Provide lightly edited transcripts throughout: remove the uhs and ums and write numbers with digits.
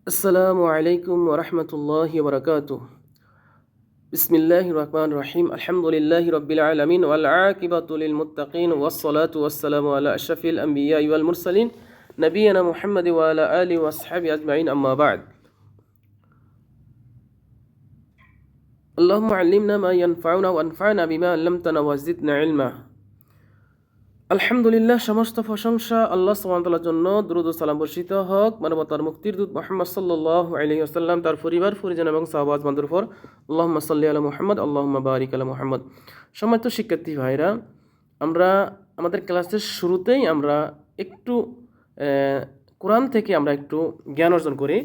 আসসালামু আলাইকুম ওয়া রাহমাতুল্লাহি ওয়া বারাকাতুহু। বিসমিল্লাহির রহমানির রহিম। আলহামদুলিল্লাহি রাব্বিল আলামিন ওয়াল আকিবাতু লিল মুত্তাকিন ওয়াস সালাতু ওয়াস সালামু আলা আশরাফিল আমবিয়া ওয়াল মুরসালিন নবিয়িনা মুহাম্মাদ ওয়া আলা আলিহি ওয়া আসহাবিহি আজমাইন, আম্মা বা'দ। আল্লাহুম্মা আল্লিমনা মা ইয়ানফাউনা ওয়ানফা'না বিমা আল্লামতানা ওয়া জিদনা ইলমা। আলহামদুলিল্লাহ, সমস্ত প্রশংসা আল্লাহ সুবহানাহু ওয়া তাআলার জন্য। দুরূদ ও সালাম বর্ষিত হোক মানবতার মুক্তির দূত মুহাম্মদ সাল্লাল্লাহু আলাইহি ওয়াসাল্লাম, তার পরিবার পরিজন এবং সাহাবাজ বান্দার উপর। আল্লাহুম্মা সাল্লি আলা মুহাম্মদ, আল্লাহুম্মা বারিক আলা মুহাম্মদ। সম্মানিত শিক্ষার্থী ভাইরা, আমরা আমাদের ক্লাসের শুরুতেই আমরা একটু কোরআন থেকে আমরা একটু জ্ঞান অর্জন করি।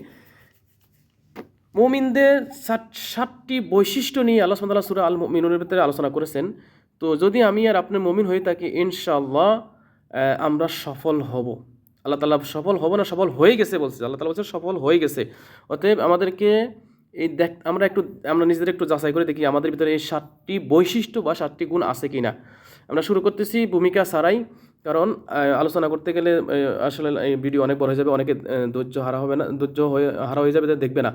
মুমিনদের সাতটি বৈশিষ্ট্য নিয়ে আল্লাহ সুবহানাহু ওয়া তাআলা সূরা আল মুমিনুনের ভিতরে আলোচনা করেছেন। তো যদি আমি আর আপনি মুমিন হয়ে থাকি, ইনশাআল্লাহ আমরা সফল হব। আল্লাহ তাআলা সফল হব না, সফল হয়ে গেছে বলছে। আল্লাহ তাআলা বলছে সফল হয়ে গেছে। অতএব আমাদেরকে আমরা নিজেদের একটু যাচাই করে দেখি আমাদের ভিতরে এই 7টি বৈশিষ্ট্য বা 7টি গুণ আছে কিনা। আমরা শুরু করতেছি ভূমিকা ছাড়াই, কারণ আলোচনা করতে গেলে আসলে এই ভিডিও অনেক বড় হয়ে যাবে, অনেকে ধৈর্য হারা হয়ে যাবে, দেখবে না।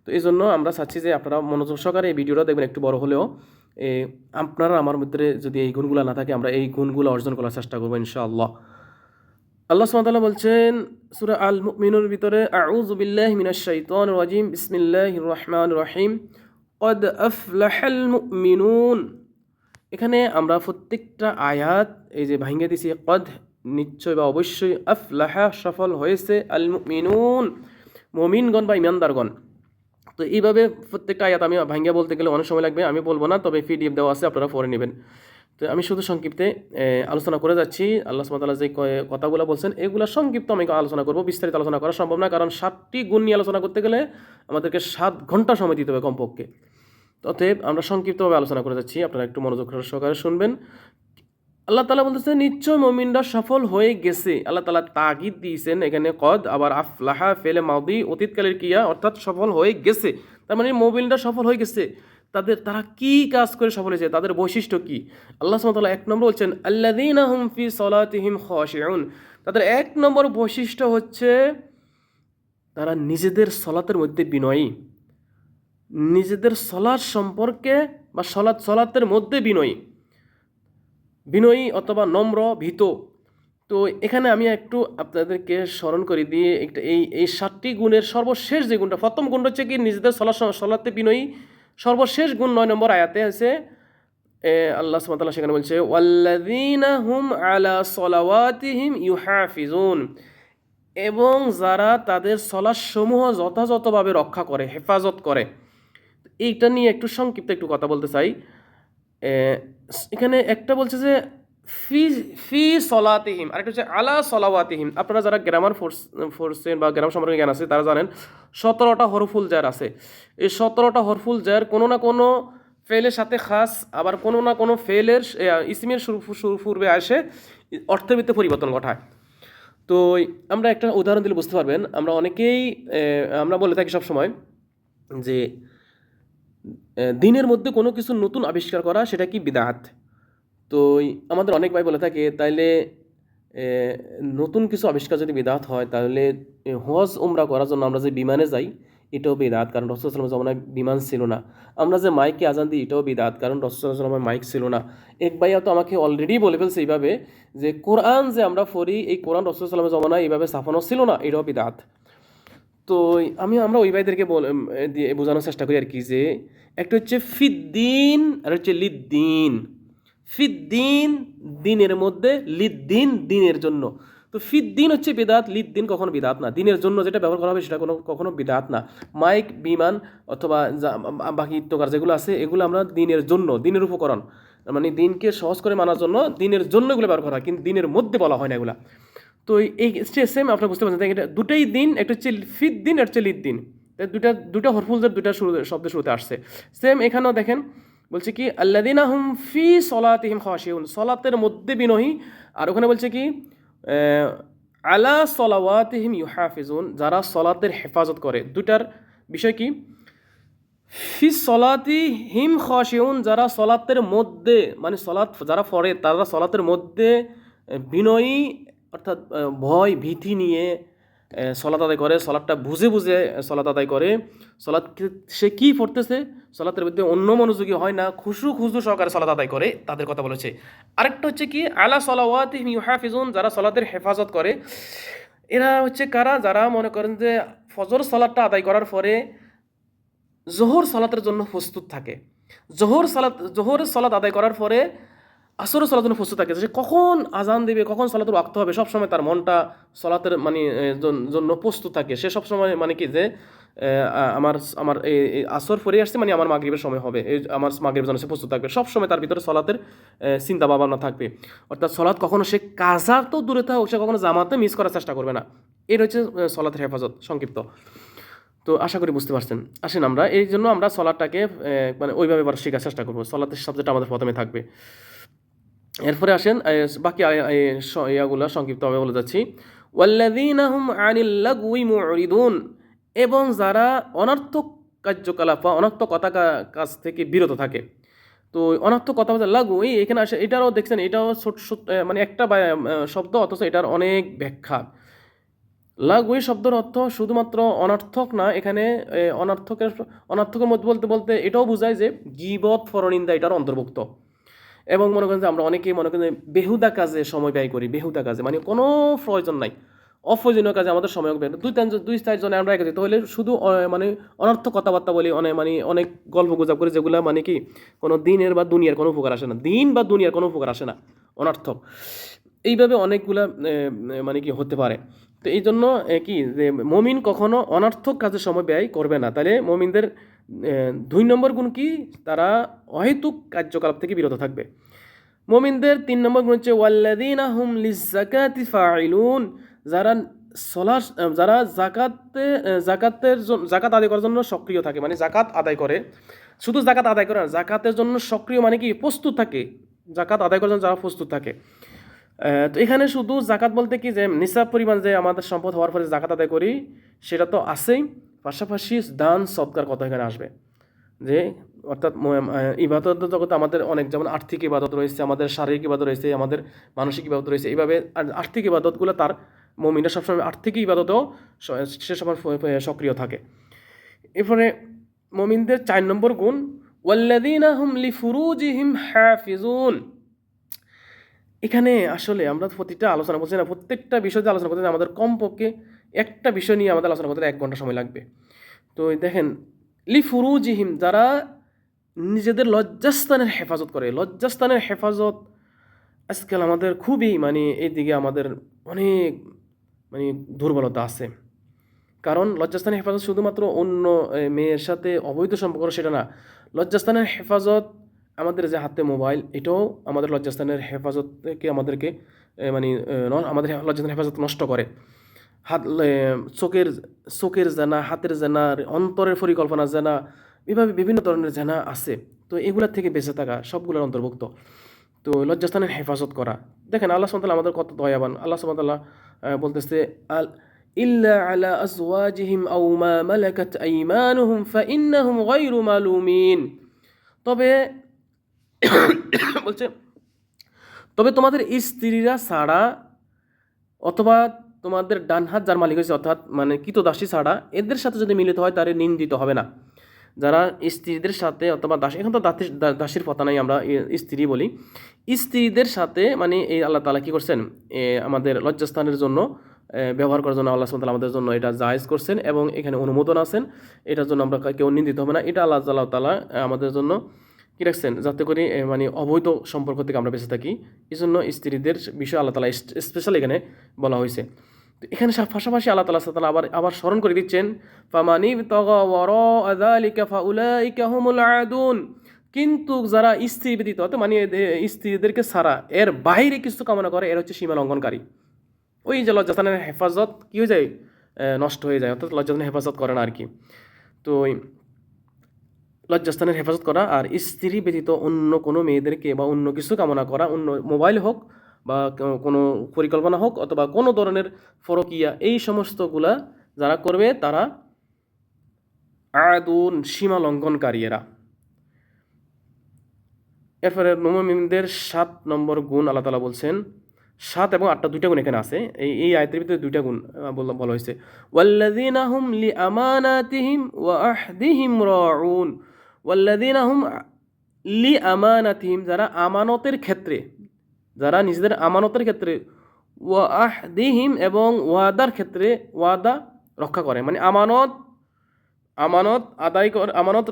তো এই জন্য আমরা চাচ্ছি যে আপনারা মনোযোগ সহকারে এই ভিডিওটা দেখবেন, একটু বড় হলেও আপনারা আমার মধ্যে যদি এই গুণগুলো না থাকে, আমরা এই গুণগুলো অর্জন করার চেষ্টা করবো ইনশাআল্লাহ। আল্লাহ সুবহানাহু ওয়া তাআলা বলছেন সূরা আল মুমিনুর ভিতরে, আউযু বিল্লাহি মিনাশ শাইতানির রাজিম, বিসমিল্লাহির রহমানির রহিম, ক্বাদ আফলাহাল মুমিনুন। এখানে আমরা প্রত্যেকটা আয়াত এই যে ভাঙিয়ে দিছি, ক্বাদ নিশ্চয় বা অবশ্যই, আফলাহা সফল হয়েছে, আল মুমিনুন মুমিনগণ বা ইমানদারগণ। তো এইভাবে প্রত্যেকটা আয়াত আমি ভাঙ্গিয়া বলতে গেলে অনেক সময় লাগবে, আমি বলবো না, তবে পিডিএফ দেওয়া আছে, আপনারা পড়ে নেবেন। তো আমি শুধু সংক্ষিপ্তে আলোচনা করে যাচ্ছি। আল্লাহ সুবহানাহু ওয়া তাআলা যে কথাগুলো বলছেন এগুলো সংক্ষিপ্ত আমি আলোচনা করব, বিস্তারিত আলোচনা করা সম্ভব না, কারণ 7টি গুণ নিয়ে আলোচনা করতে গেলে আমাদেরকে 7 ঘন্টা সময় দিতে হবে কমপক্ষে। অতএব আমরা সংক্ষিপ্তভাবে আলোচনা করে যাচ্ছি, আপনারা একটু মনোযোগ সহকারে শুনবেন। আল্লাহ তাআলা বলতেছে নিশ্চয় মুমিনরা সফল হয়ে গেছে। আল্লাহ তাআলা তাগিদ দিয়েছেন এখানে, কদ আবার আফলাহা ফেলে মাউদি অতীতকালের ক্রিয়া, অর্থাৎ সফল হয়ে গেছে। তার মানে মুমিনরা সফল হয়ে গেছে। তারা কি কাজ করে সফল হয়েছে, তাদের বৈশিষ্ট্য কি? আল্লাহ সুবহানাহু ওয়া তাআলা 1 নম্বর বলছেন, আল্লাযীনা হুম ফি সলাতিহিম খাশিউন। তাদের 1 নম্বর বৈশিষ্ট্য হচ্ছে তারা নিজেদের সলাতের মধ্যে বিনয়ী, নিজেদের সলাত সম্পর্কে বা সলাতের মধ্যে বিনয়ী অথবা নম্র ভীত। তো এখানে আমি একটু আপনাদেরকে স্মরণ করে দিয়ে এই 7টি গুণের সর্বশেষ যে গুণটা, প্রথম গুণ হচ্ছে কি নিজেদের সলাতে বিনয়ী। সর্বশেষ গুণ 9 নম্বর আয়াতে আছে, আল্লাহ সুবহানাহু ওয়া তাআলা সেখানে বলছে, ওয়াল্লাযীনা হুম আলা সলাওয়াতিহিম ইউহাফিজুন। এবং যারা তাদের সলাৎসমূহ যথাযথভাবে রক্ষা করে, হেফাজত করে। এইটা নিয়ে একটু সংক্ষিপ্ত একটু কথা বলতে চাই। এখানে একটা বলছে যে ফি ফি সলাতিহিম, আর একটা হচ্ছে আলা সলাওয়াতিহিম। আপনারা যারা গ্রামার ফোর্সের বা গ্রামার সম্পর্কে জ্ঞান আছে তারা জানেন 17টা হরফুল জার আছে। এই 17টা হরফুল জার কোনো না কোনো ফেলের সাথে খাস, আবার কোনো না কোনো ফেলের ইসমের পূর্বে আসে অর্থের ভিত্তিতে পরিবর্তন ঘটায়। তো আমরা একটা উদাহরণ দিলে বুঝতে পারবেন। আমরা অনেকেই আমরা বলে থাকি সবসময় যে দিনের মধ্যে কোনো কিছু নতুন আবিষ্কার করা সেটা কি বিদআত। তো আমাদের অনেক ভাই বলে থাকে তাইলে নতুন কিছু আবিষ্কার যদি বিদআত হয়, তাহলে হজ উমরা করার জন্য আমরা যে বিমানে যাই এটাও বিদআত, কারণ রাসূল সাল্লাল্লাহু আলাইহি ওয়াসাল্লামের জামানায় বিমান ছিল না। আমরা যে মাইকে আজান দিই এটাও বিদআত, কারণ রাসূল সাল্লাল্লাহু আলাইহি ওয়াসাল্লামের মাইক ছিল না। এক ভাইয়া তো আমাকে অলরেডি বলে ফেলছে এইভাবে যে কোরআন যে আমরা পড়ি, এই কোরআন রাসূল সাল্লাল্লাহু আলাইহি ওয়াসাল্লামের জামানায় এইভাবে ছাপানো ছিল না, এটাও বিদআত। তো আমরা ওই ভাইদেরকে দিয়ে বোঝানোর চেষ্টা করি আর কি, যে একটা হচ্ছে ফিদ্দিন আর হচ্ছে লিদ্দিন। ফিদ্দিন দিনের মধ্যে, লিদ্দিন দিনের জন্য। তো ফিদ্দিন হচ্ছে বিদাত, লিদ্দিন কখনো বিদাত না। দিনের জন্য যেটা ব্যবহার করা হবে সেটা কখনো বিদাত না। মাইক, বিমান অথবা বাকি ইত্যকার যেগুলো আছে এগুলো আমরা দিনের জন্য, দিনের উপকরণ, মানে দিনকে সহজ করে মানার জন্য দিনের জন্য এগুলো ব্যবহার করা হয়, কিন্তু দিনের মধ্যে বলা হয় না এগুলা। তো এই সেম আপনারা বুঝতে পারছেন, এটা দুটাই দিন, একটা হচ্ছে ফিদ দিন, একটা হচ্ছে লিদ দিন। দুটা হরফুলদের দুটা শব্দের শুরুতে আসছে। সেম এখানেও দেখেন বলছে কি আল্লাযীনা হুম ফি সলাতিহিম খাশিউন, সলাতের মধ্যে বিনয়ী। আর ওখানে বলছে কি আলা সলাওয়াতিহিম ইউহাফিজুন, যারা সলাতের হেফাজত করে। দুটার বিষয় কি, ফি সলাতিহিম খাশিউন, যারা সলাতের মধ্যে, মানে সলাত যারা পড়ে তারা সলাতের মধ্যে বিনয়ী, অর্থাৎ ভয় ভীতি নিয়ে সলাত আদায় করে, সলাটটা বুঝে বুঝে সলাত আদায় করে, সলাৎ সে কি পড়তেছে সলাতের মধ্যে অন্য মনোযোগী হয় না, খুশু খুশু সহকারে সলাত আদায় করে, তাদের কথা বলেছে। আরেকটা হচ্ছে কি আলা সলাওয়াতিহিম ইউহাফিজুন, যারা সলাতের হেফাজত করে। এরা হচ্ছে কারা? যারা মনে করেন যে ফজর সলাতটা আদায় করার পরে জোহর সলাতের জন্য প্রস্তুত থাকে, জোহর সলাত আদায় করার পরে আসর সলাতের জন্য প্রস্তুত থাকে, সে কখন আজান দেবে, কখন সলাতের ওয়াক্ত হবে, সবসময় তার মনটা সলাতের মানে জন্য প্রস্তুত থাকে। সে সবসময় মানে কি যে আমার আমার এই আসর পরে আসছে, মানে আমার মাগরিবের সময় হবে, এই আমার মাগরিবের জন্য সে প্রস্তুত থাকবে, সবসময় তার ভিতরে সলাতের চিন্তা ভাবনা থাকবে। অর্থাৎ সলাৎ কখনো সে কাজা তো দূরে থাকুক, সে কখনো জামাতে মিস করার চেষ্টা করবে না। এর হচ্ছে সলাতের হেফাজত সংক্ষিপ্ত। তো আশা করি বুঝতে পারছেন। আসেন আমরা এই জন্য আমরা সলাটটাকে মানে ওইভাবে এবার শেখার চেষ্টা করবো, সলাতের সাবজেক্ট আমাদের প্রথমে থাকবে। এরপরে আসেন বাকি ইয়াগুলো সংক্ষিপ্তভাবে বলে যাচ্ছি। ওয়াল্লাযীনা হুম আনিল লাগউই মুরিদুন, এবং যারা অনর্থক কার্যকলাপ বা অনর্থক কথা কাজ থেকে বিরত থাকে। তো অনর্থক কথা বলতে লাগউই এখানে আসে, এটারও দেখছেন, এটাও ছোট মানে একটা শব্দ, অথচ এটার অনেক ব্যাখ্যা। লাগউই শব্দের অর্থ শুধুমাত্র অনর্থক না, এখানে অনর্থকের মধ্যে বলতে বলতে এটাও বোঝায় যে গীবত পরনিন্দা এটার অন্তর্ভুক্ত। এবং মনে করেন যে আমরা অনেকেই মনে করেন বেহুদা কাজে সময় ব্যয় করি, বেহুদা কাজে মানে কোনো প্রয়োজন নাই, অপ্রয়োজনীয় কাজে আমাদের সময় ব্যয়, দুই চারজনে আমরা একত্রিত হলে শুধু মানে অনর্থক কথাবার্তা বলি, অনেক গল্প গুজব করি, যেগুলো মানে কি কোনো দিনের বা দুনিয়ার কোনো উপকার আসে না, দিন বা দুনিয়ার কোনো উপকার আসে না, অনর্থক। এইভাবে অনেকগুলা মানে কি হতে পারে। তো এই জন্য কি যে মমিন কখনো অনর্থক কাজে সময় ব্যয় করবে না। তাহলে মমিনদের 2 নম্বর গুণ কি? তারা অহেতুক কার্যকলাপ থেকে বিরত থাকবে। মমিনদের 3 নম্বর গুণ হচ্ছে ওয়াল্লাযীনা হুম লিয-যাকাতি ফাঈলুন, যারা যারা জাকাত আদায় করার জন্য সক্রিয় থাকে, মানে জাকাত আদায় করে, শুধু জাকাত আদায় করে না, জাকাতের জন্য সক্রিয় মানে কি প্রস্তুত থাকে, জাকাত আদায় করার জন্য যারা প্রস্তুত থাকে। তো এখানে শুধু জাকাত বলতে কি যে নিসাব পরিমাণ যে আমাদের সম্পদ হওয়ার পরে জাকাত আদায় করি সেটা তো আছেই, পাশাপাশি দান সদকার কথা এখানে আসবে। যে অর্থাৎ ইবাদত জগতে আমাদের অনেক, যেমন আর্থিক ইবাদত রয়েছে, আমাদের শারীরিক ইবাদত রয়েছে, আমাদের মানসিক ইবাদত রয়েছে। এইভাবে আর্থিক ইবাদতগুলো তার মুমিনরা সবসময় আর্থিক ইবাদতেও সে সময় সক্রিয় থাকে। এরপরে মুমিনদের 4 নম্বর গুণ ওয়াল্লাযীনা হুম লিফুরুজিহিম হাফিজুন। এখানে আসলে আমরা প্রতিটা আলোচনা করছি না, প্রত্যেকটা বিষয় দিয়ে আলোচনা করতে আমাদের কমপক্ষে একটা বিষয় নিয়ে আমাদের আলোচনা করতে 1 ঘন্টা সময় লাগবে। তো দেখেন লিফুরুজিহিম, যারা নিজেদের লজ্জাস্থানের হেফাজত করে। লজ্জাস্থানের হেফাজত আজকাল আমাদের খুবই মানে এইদিকে আমাদের অনেক মানে দুর্বলতা আছে। কারণ লজ্জাস্থানের হেফাজত শুধুমাত্র অন্য মেয়ের সাথে অবৈধ সম্পর্ক সেটা না, লজ্জাস্থানের হেফাজত আমাদের যে হাতে মোবাইল, এটাও আমাদের লজ্জাস্থানের হেফাজত থেকে আমাদেরকে মানে আমাদের লজ্জাস্থানের হেফাজত নষ্ট করে। হাত চোখের চোখের জেনা, হাতের জেনা, অন্তরের পরিকল্পনা জেনা, এভাবে বিভিন্ন ধরনের জেনা আছে। তো এগুলা থেকে বেঁচে থাকা সবগুলোর অন্তর্ভুক্ত। তো লজ্জাস্থানের হেফাজত করা, দেখেন আল্লাহ সুবহানাহু ওয়া তাআলা আমাদের কত দয়াবান। আল্লাহ সুবহানাহু ওয়া তাআলা বলতেছে ইল্লা আলা আজওয়াজিহিম আও মা মালাকাত আইমানুহুম ফাইন্নাহুম গায়রু মালুমিন। তবে বলছে তবে তোমাদের স্ত্রীরা ছাড়া অথবা তোমাদের ডান হাত যার মালিক হয়েছে, অর্থাৎ মানে কৃতদাসী ছাড়া এদের সাথে যদি মিলিত হয় তাহলে নিন্দিত হবে না। যারা স্ত্রীদের সাথে অথবা দাসী, এখন তো দাসীর কথা নাই, আমরা স্ত্রী বলি, স্ত্রীদের সাথে মানে এই আল্লাহ তাআলা কি করছেন, আমাদের লজ্জাস্থানের জন্য ব্যবহার করার জন্য আল্লাহ সুবহানাহু ওয়া তাআলা আমাদের জন্য এটা জায়েজ করছেন এবং এখানে অনুমোদন আছেন। এটার জন্য আমরা কেউ নিন্দিত হবে না। এটা আল্লাহ তাআলা আমাদের জন্য কি রাখছেন, যাতে করে মানে অবৈধ সম্পর্ক থেকে আমরা বেঁচে থাকি। এই জন্য স্ত্রীদের বিষয়ে আল্লাহ তাআলা স্পেশাল এখানে বলা হয়েছে। তো এখানে পাশাপাশি আল্লাহ তাআলা আবার স্মরণ করে দিচ্ছেন ফামানি তাগা ওয়ারা যালিকা ফাউলাইকা হুমুল আদুন। কিন্তু যারা স্ত্রী ব্যতীত মানে স্ত্রীদেরকে ছাড়া এর বাইরে কিছু কামনা করে, এর হচ্ছে সীমা লঙ্ঘনকারী। ওই যে লজ্জাস্থানের হেফাজত কি হয়ে যায়, নষ্ট হয়ে যায়, অর্থাৎ লজ্জাস্থানের হেফাজত করে না আর কি। তো লজ্জাস্থানের হেফাজত করা আর স্ত্রী ব্যতীত অন্য কোনো মেয়েদেরকে বা অন্য কিছু কামনা করা, অন্য মোবাইল হোক বা কোনো পরিকল্পনা হোক অথবা কোনো ধরনের ফরকিয়া, এই সমস্তগুলা যারা করবে তারা আদুন, সীমা লঙ্ঘনকারী এরা। এরপরে মুমিনদের 7 নম্বর গুণ আল্লাহ তাআলা বলছেন 7 এবং 8টা দুইটা গুণ এখানে আছে। এই আয়াতের ভিতরে দুইটা গুণ বলা হয়েছে। ওয়াল্লাযীনা হুম লিআমানাতিহিম ওয়া আহদিহিম রাউন। ওয়াল্লাযীনা হুম লিআমানাতিহিম, যারা আমানতের ক্ষেত্রে, যারা নিজেদের আমানতের ক্ষেত্রে, ওয়া আহদিহিম এবং ওয়াদার ক্ষেত্রে ওয়াদা রক্ষা করে। মানে আমানত আদায় করে, আমানত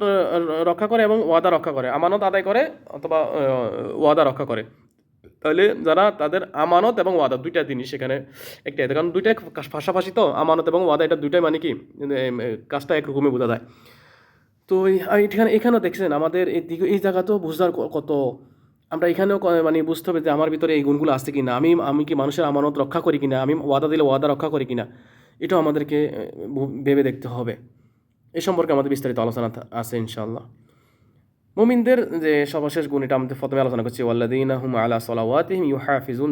রক্ষা করে এবং ওয়াদা রক্ষা করে। আমানত আদায় করে অথবা ওয়াদা রক্ষা করে। তাহলে যারা তাদের আমানত এবং ওয়াদা দুইটা জিনিস এখানে একটাই, কারণ দুইটাই পাশাপাশি তো, আমানত এবং ওয়াদা এটা দুইটাই মানে কি কাজটা একরকমই বোঝা যায়। তো এখানেও দেখছেন আমাদের এই জায়গাতেও বুঝার কত, আমরা এখানেও মানে বুঝতে হবে যে আমার ভিতরে এই গুণগুলো আছে কিনা, আমি কি মানুষের আমানত রক্ষা করি কিনা, আমি ওয়াদা দিলে ওয়াদা রক্ষা করি কিনা, এটাও আমাদেরকে ভেবে দেখতে হবে। এ সম্পর্কে আমাদের বিস্তারিত আলোচনা আছে ইনশাআল্লাহ। মুমিনদের যে সর্বশেষ গুণ, এটা আমাদের প্রথমে আলোচনা করছি, ওয়াল্লাযীনা হুম আলা সালাওয়াতিহিম ইউহাফিজুন,